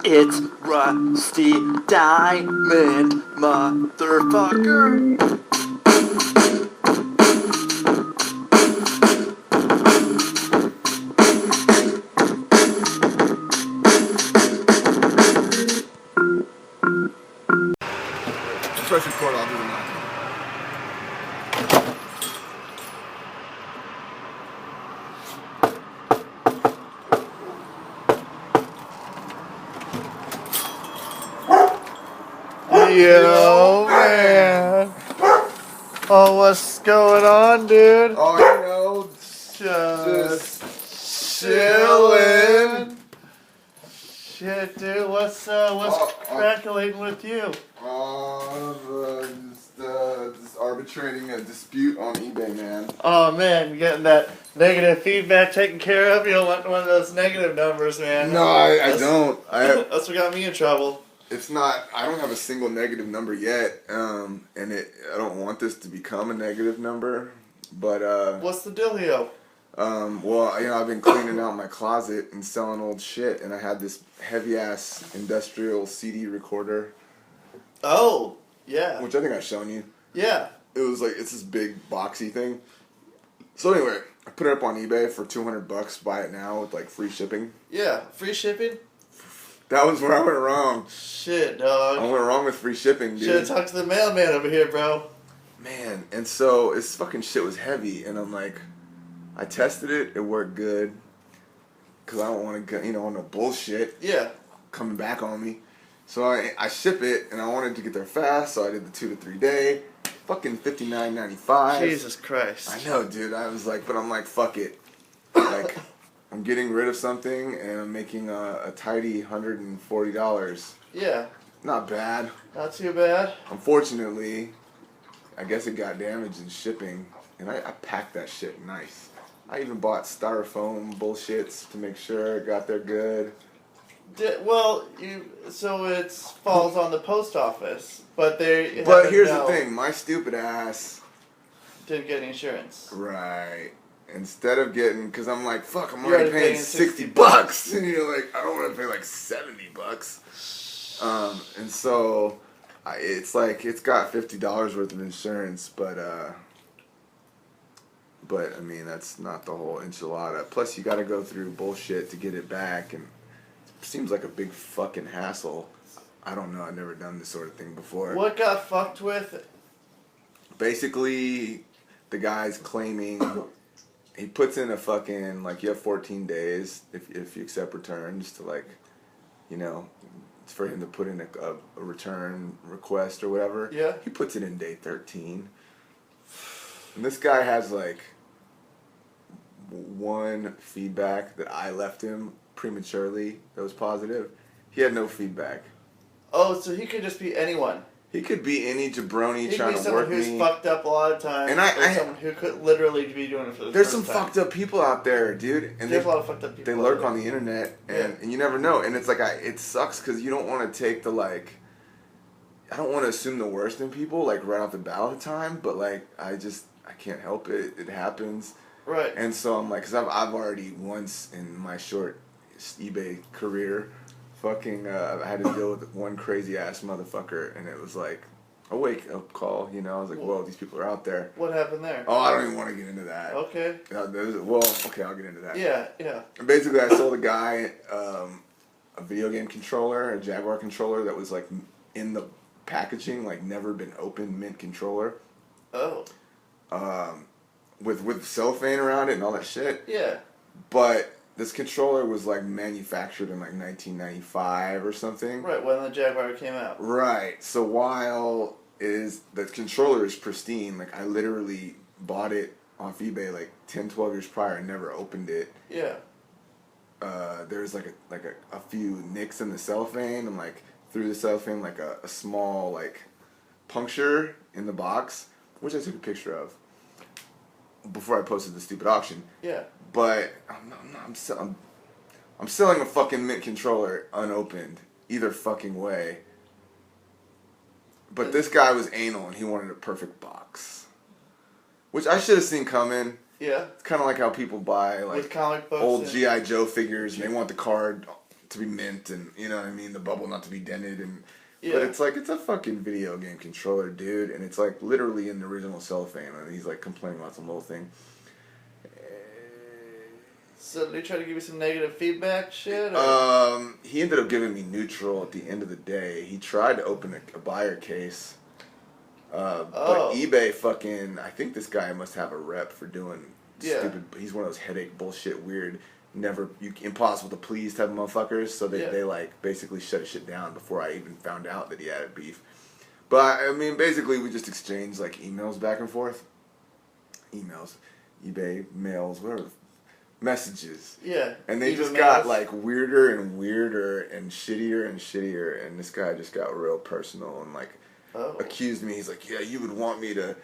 It's Rusty Diamond, motherfucker. Press record, I'll do the knock. Yo, man. Oh, what's going on, dude? Oh, you know, Just chilling. Shit, dude. What's crackling with you? Just arbitrating a dispute on eBay, man. Oh, man, you getting that negative feedback taken care of? You don't want one of those negative numbers, man. No, I don't. That's what got me in trouble. It's not. I don't have a single negative number yet, and I don't want this to become a negative number. But What's the dealio? well, you know, I've been cleaning out my closet and selling old shit, and I had this heavy ass industrial CD recorder. Oh, yeah. Which I think I've shown you. Yeah. It was like, it's this big boxy thing. So anyway, I put it up on eBay for $200. Buy it now with like free shipping. Yeah, free shipping? That was where I went wrong. Shit, dog. I went wrong with free shipping, dude. Should've talked to the mailman over here, bro. Man, and so this fucking shit was heavy, and I'm like, I tested it, it worked good. Because I don't want to, on no bullshit. Yeah. Coming back on me. So I ship it, and I wanted to get there fast, so I did the 2 to 3 day. Fucking $59.95. Jesus Christ. I know, dude. I was like, but I'm like, fuck it. Like, I'm getting rid of something, and I'm making a tidy $140. Yeah. Not bad. Not too bad. Unfortunately, I guess it got damaged in shipping, and I packed that shit nice. I even bought styrofoam bullshits to make sure it got there good. So it falls on the post office, but they. But here's the thing, my stupid ass didn't get insurance. Right. Instead of getting, because I'm like, fuck, I'm already paying $60, and you're like, I don't want to pay like $70. And so it's like it's got $50 worth of insurance, but I mean that's not the whole enchilada. Plus you got to go through bullshit to get it back, and it seems like a big fucking hassle. I don't know. I've never done this sort of thing before. What got fucked with? Basically, the guy's claiming he puts in a fucking, like, you have 14 days if you accept returns to, like, for him to put in a return request or whatever. Yeah. He puts it in day 13. And this guy has, like, one feedback that I left him prematurely that was positive. He had no feedback. Oh, so he could just be anyone. He could be any jabroni trying to work me. He could be someone who's fucked up a lot of times. And someone who could literally be doing it for the There's first some time. fucked up people out there, dude. And there's a lot of fucked up people. They lurk on the internet, and you never know. And it's like, it sucks because you don't want to take the, like, I don't want to assume the worst in people, like, right off the bat all the time. But, like, I can't help it. It happens. Right. And so I'm like, because I've already once in my short eBay career, fucking, I had to deal with one crazy ass motherfucker, and it was like a wake up call, I was like, whoa, these people are out there. What happened there? Oh, I don't even want to get into that. Okay. Okay, I'll get into that. Yeah, yeah. And basically, I sold a guy a video game controller, a Jaguar controller that was like in the packaging, like never been opened, mint controller. Oh. With cellophane around it and all that shit. Yeah. But this controller was like manufactured in like 1995 or something. Right, when the Jaguar came out. Right. So while the controller is pristine, like I literally bought it off eBay like 10, 12 years prior and never opened it. Yeah. There's like a few nicks in the cellophane, and like through the cellophane like a small like puncture in the box, which I took a picture of before I posted the stupid auction. Yeah. But I'm selling a fucking Mint controller unopened, either fucking way. But this guy was anal and he wanted a perfect box, which I should have seen coming. Yeah. It's kind of like how people buy like with comic books old G.I. Joe figures and they want the card to be mint and you know what I mean, the bubble not to be dented and. Yeah. But it's like, it's a fucking video game controller, dude, and it's like literally in the original cellophane, and he's like complaining about some little thing. So did he try to give you some negative feedback shit? He ended up giving me neutral at the end of the day. He tried to open a buyer case, but eBay fucking, I think this guy must have a rep for doing stupid, he's one of those headache bullshit weird, impossible to please type of motherfuckers, so they like basically shut his shit down before I even found out that he had a beef. But I mean, basically we just exchanged like emails back and forth. Emails, eBay, mails, whatever. Messages. Yeah. And they just got like weirder and weirder and shittier, and this guy just got real personal and like accused me. He's like, yeah, you would want me to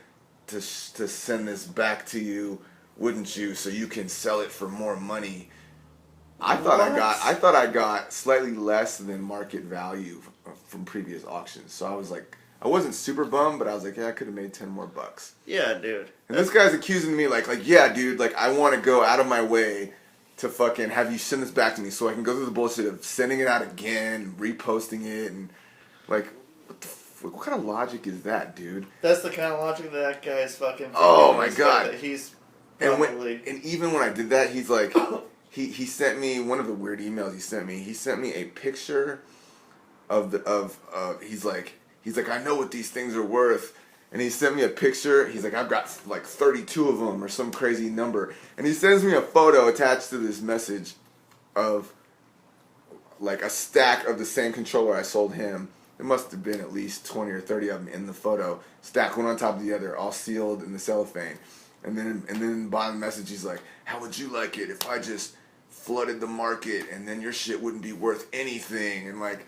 send this back to you, wouldn't you, so you can sell it for more money. I thought I got slightly less than market value from previous auctions. So I was like, I wasn't super bummed, but I was like, yeah, I could have made 10 more bucks. Yeah, dude. And this guy's accusing me like, yeah, dude, like I want to go out of my way to fucking have you send this back to me so I can go through the bullshit of sending it out again, reposting it, and like, what kind of logic is that, dude? That's the kind of logic that guy's fucking. Oh my god. That he's probably. And even when I did that, he's like, he sent me one of the weird emails he sent me. He sent me a picture of he's like, I know what these things are worth. And he sent me a picture. He's like, I've got like 32 of them or some crazy number. And he sends me a photo attached to this message of like a stack of the same controller I sold him. There must have been at least 20 or 30 of them in the photo. Stacked one on top of the other, all sealed in the cellophane. And then in the bottom message, he's like, how would you like it if I just flooded the market and then your shit wouldn't be worth anything? And like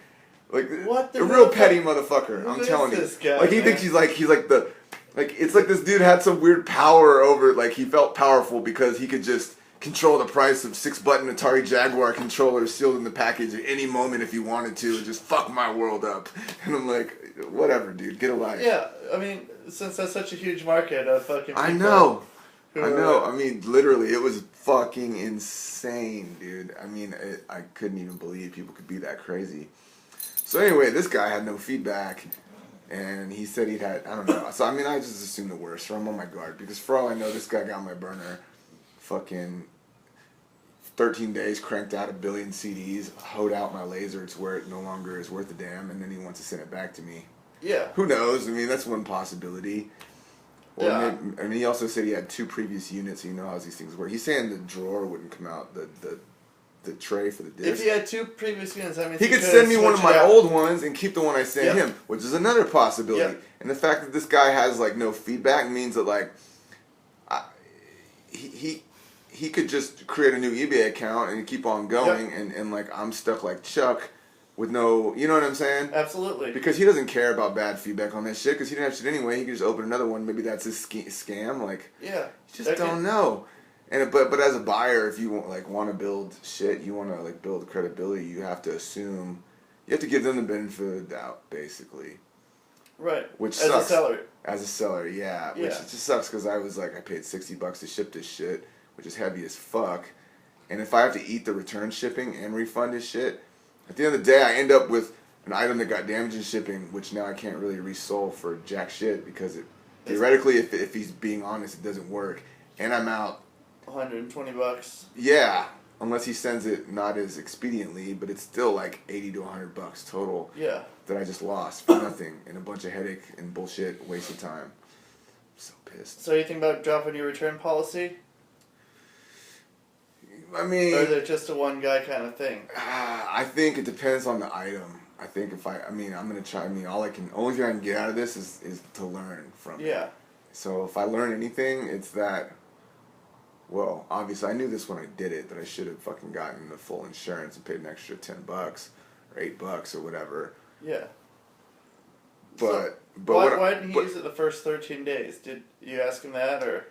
what the a real petty motherfucker. I'm telling you. Guy, like he thinks he's like the like it's like this dude had some weird power over, like he felt powerful because he could just control the price of 6-button Atari Jaguar controllers sealed in the package at any moment if he wanted to and just fuck my world up. And I'm like, whatever, dude, get a life. Yeah, I mean, since that's such a huge market of fucking people. I know. I mean, literally, it was fucking insane, dude. I mean, I couldn't even believe people could be that crazy. So anyway, this guy had no feedback, and he said he'd had, I don't know. So I mean, I just assumed the worst, so I'm on my guard, because for all I know, this guy got my burner, fucking 13 days, cranked out 1 billion CDs, hoed out my laser to where it no longer is worth a damn, and then he wants to send it back to me. Yeah. Who knows? I mean, that's one possibility. Or yeah. Maybe, I mean, he also said he had 2 previous units, so you know how these things work. He's saying the drawer wouldn't come out, the tray for the disc. If he had 2 previous units, I mean, he could send me one of my old ones and keep the one I sent him, which is another possibility. Yep. And the fact that this guy has like no feedback means that like he could just create a new eBay account and keep on going, and like I'm stuck like Chuck with no, you know what I'm saying? Absolutely. Because he doesn't care about bad feedback on that shit because he didn't have shit anyway. He could just open another one. Maybe that's his scam. Like, yeah, you just don't know. And but as a buyer, if you want to build shit, you want to like build credibility, you have to assume, you have to give them the benefit of the doubt, basically. Right. Which as sucks. A seller. As a seller, yeah. Which it just sucks because I was like, I paid $60 to ship this shit, which is heavy as fuck. And if I have to eat the return shipping and refund this shit, at the end of the day, I end up with an item that got damaged in shipping, which now I can't really resell for jack shit because theoretically, if he's being honest, it doesn't work. And I'm out $120. Yeah, unless he sends it not as expediently, but it's still like $80 to $100 total. Yeah. That I just lost for nothing and a bunch of headache and bullshit, waste of time. I'm so pissed. So you think about dropping your return policy? I mean, or is it just a one guy kind of thing? I think it depends on the item. I think I'm gonna try. Only thing I can get out of this is to learn from it. Yeah. So if I learn anything, it's that. Well, obviously I knew this when I did it, that I should have fucking gotten the full insurance and paid an extra $10 or $8 or whatever. Yeah. But why didn't he use it the first 13 days? Did you ask him that or?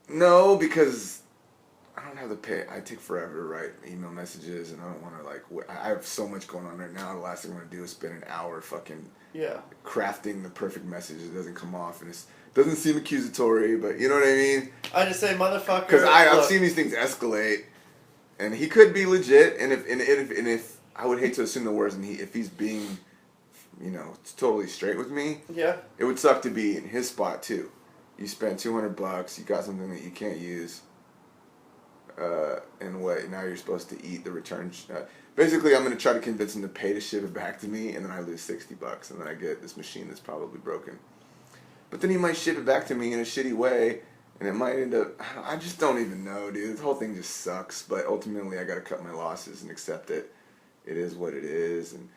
No, because I don't have to pay. I take forever to write email messages, and I don't want to like. I have so much going on right now. The last thing I want to do is spend an hour fucking crafting the perfect message that doesn't come off, and it doesn't seem accusatory, but you know what I mean. I just say motherfucker. Because I've seen these things escalate, and he could be legit, and if I would hate to assume the worst, and if he's being, you know, totally straight with me, it would suck to be in his spot too. You spent $200, you got something that you can't use. And what, now you're supposed to eat the return. Basically, I'm going to try to convince him to pay to ship it back to me, and then I lose $60, and then I get this machine that's probably broken. But then he might ship it back to me in a shitty way, and it might end up, I just don't even know, dude. The whole thing just sucks, but ultimately I got to cut my losses and accept that it is what it is, and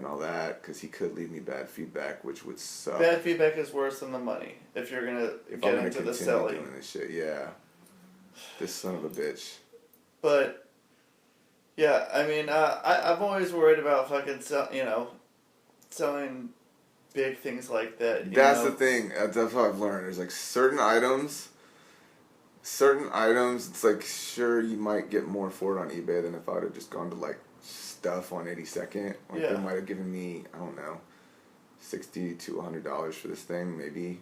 all that, because he could leave me bad feedback, which would suck. Bad feedback is worse than the money, if you're going to get into the selling. Doing this shit, yeah. This son of a bitch. But, yeah, I mean, I'm always worried about fucking, selling big things like that. That's the thing. That's what I've learned. There's like certain items, it's like, sure, you might get more for it on eBay than if I would have just gone to like stuff on 82nd. Like they might have given me, I don't know, $60 to $100 for this thing, maybe.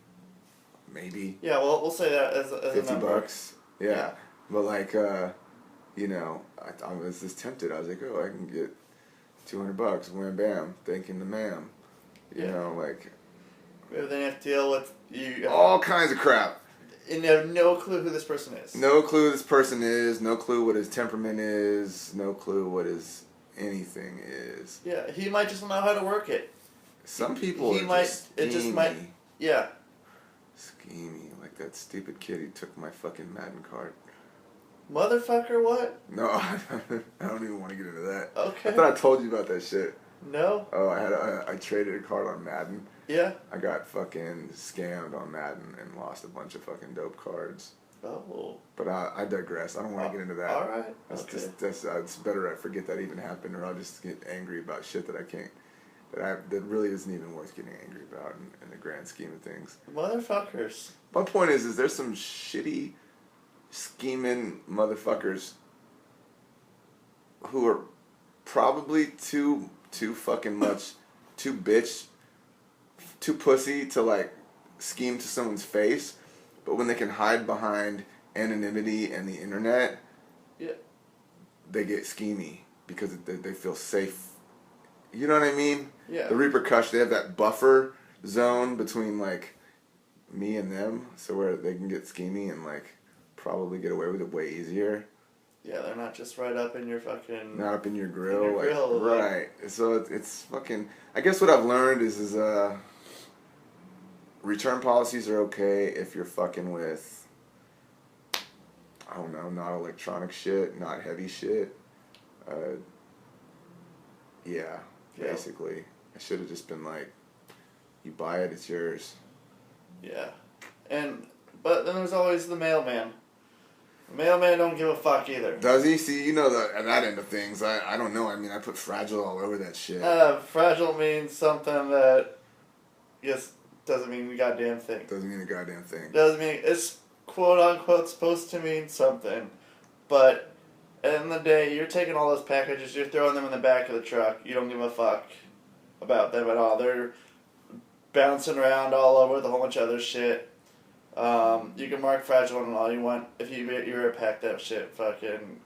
Yeah, well, we'll say that as $50. Yeah. But like, you know, I was just tempted. I was like, oh, I can get $200. Wham bam, thanking the ma'am. You know, like. Then you have to deal with all kinds of crap. And you have no clue who this person is. No clue who this person is. No clue what his temperament is. No clue what his anything is. Yeah, he might just know how to work it. Some people schemey. Yeah. Schemey. Like that stupid kid who took my fucking Madden card. Motherfucker, what? No, I don't even want to get into that. Okay. I thought I told you about that shit. No. Oh, I traded a card on Madden. Yeah. I got fucking scammed on Madden and lost a bunch of fucking dope cards. Oh. But I digress. I don't want to get into that. All right. It's better I forget that even happened, or I'll just get angry about shit that I can't. That really isn't even worth getting angry about in the grand scheme of things. Motherfuckers. My point is there's some shitty, scheming motherfuckers who are probably too fucking much, too pussy to like scheme to someone's face, but when they can hide behind anonymity and the internet, they get schemy because they feel safe. You know what I mean? Yeah. The repercussion, they have that buffer zone between like me and them, so where they can get schemy and like probably get away with it way easier. Yeah, they're not just right up in your fucking... Not up in your grill. Right. So it's fucking... I guess what I've learned is return policies are okay if you're fucking with, I don't know, not electronic shit, not heavy shit. Basically. I should have just been like, you buy it, it's yours. Yeah. But then there's always the mailman. The mailman don't give a fuck either. Does he? See, you know that end of things. I don't know. I mean, I put fragile all over that shit. Fragile means something that doesn't mean a goddamn thing. Doesn't mean a goddamn thing. Doesn't mean it's quote unquote supposed to mean something, but at the end of the day, you're taking all those packages, you're throwing them in the back of the truck. You don't give a fuck about them at all. They're bouncing around all over with a whole bunch of other shit. You can mark fragile on all you want. If you were to pack that shit fucking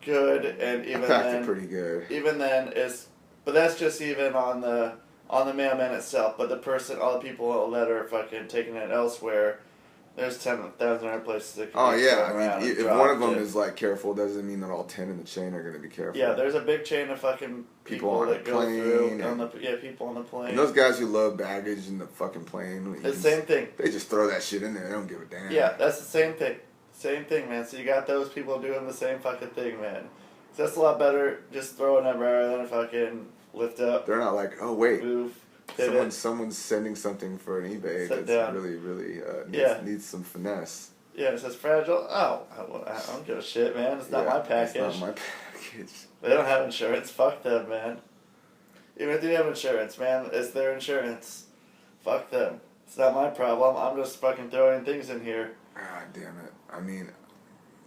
good, and even I packed then, it pretty good. Even then, but that's just even on the mailman itself. But all the people that are fucking taking it elsewhere, there's 10,000 other places that can I mean, if one of them is like careful, doesn't mean that all 10 in the chain are going to be careful. Yeah, there's a big chain of fucking people that go through people on the plane. And those guys who load baggage in the fucking plane. The same thing. They just throw that shit in there. They don't give a damn. Yeah, that's the same thing. Same thing, man. So you got those people doing the same fucking thing, man. So that's a lot better just throwing it rather than fucking lift up. They're not like, oh wait, move. Someone's sending something for an eBay that's down. really needs some finesse. Yeah, it says fragile. Oh, I don't give a shit, man. It's not my package. It's not my package. They don't have insurance. Fuck them, man. Even if they have insurance, man, it's their insurance. Fuck them. It's not my problem. I'm just fucking throwing things in here. God damn it. I mean,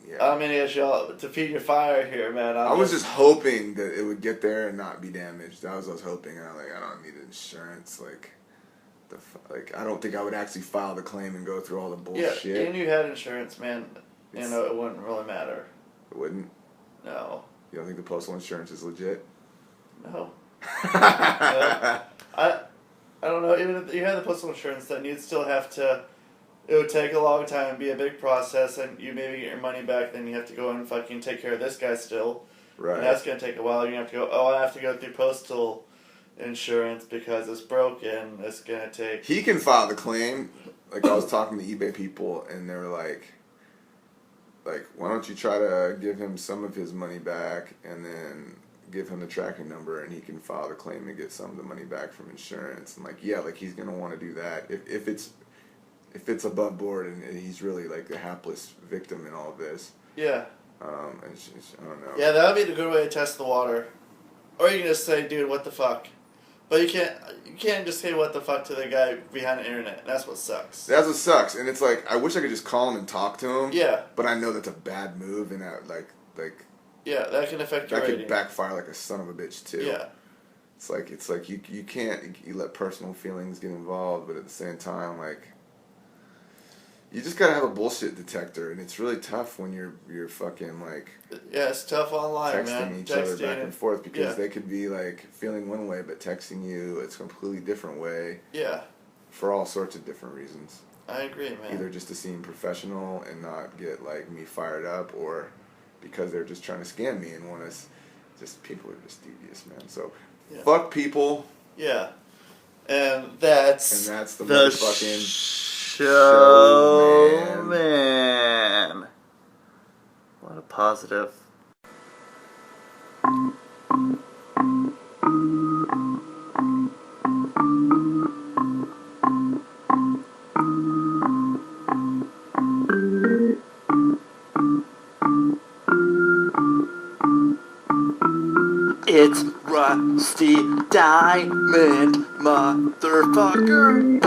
Yeah. I mean, I guess y'all to feed your fire here, man. I was just hoping that it would get there and not be damaged. That was what I was hoping. And I'm like, I don't need insurance. Like, I don't think I would actually file the claim and go through all the bullshit. Yeah, and you had insurance, man. You know, it wouldn't really matter. It wouldn't? No. You don't think the postal insurance is legit? No. No. I don't know. Even if you had the postal insurance, then you'd still have to. It would take a long time, be a big process, and you maybe get your money back. Then you have to go and fucking take care of this guy still. Right. And that's gonna take a while. You're gonna have to go. Oh, I have to go through postal insurance because it's broken. It's gonna take. He can file the claim. Like I was talking to eBay people, and they were like, why don't you try to give him some of his money back, and then give him the tracking number, and he can file the claim and get some of the money back from insurance. And like, yeah, like he's gonna want to do that if it's above board and he's really like a hapless victim in all of this. Yeah. And I don't know. Yeah, that would be a good way to test the water. Or you can just say, dude, what the fuck? But you can't just say what the fuck to the guy behind the internet. That's what sucks. That's what sucks. And it's like, I wish I could just call him and talk to him. Yeah. But I know that's a bad move, and yeah, that can affect your that rating. could backfire like a son of a bitch too. Yeah. It's like you can't let personal feelings get involved, but at the same time, like, you just gotta have a bullshit detector, and it's really tough when you're fucking like. Yeah, it's tough online, texting man. each other back and forth because yeah. they could be like feeling one way, but texting you it's a completely different way. Yeah. For all sorts of different reasons. I agree, man. Either just to seem professional and not get like me fired up, or because they're just trying to scam me and want us. Just people are just devious, man. So yeah. Fuck people. Yeah. And that's the motherfucking show, man. What a positive. It's Rusty Diamond, motherfucker.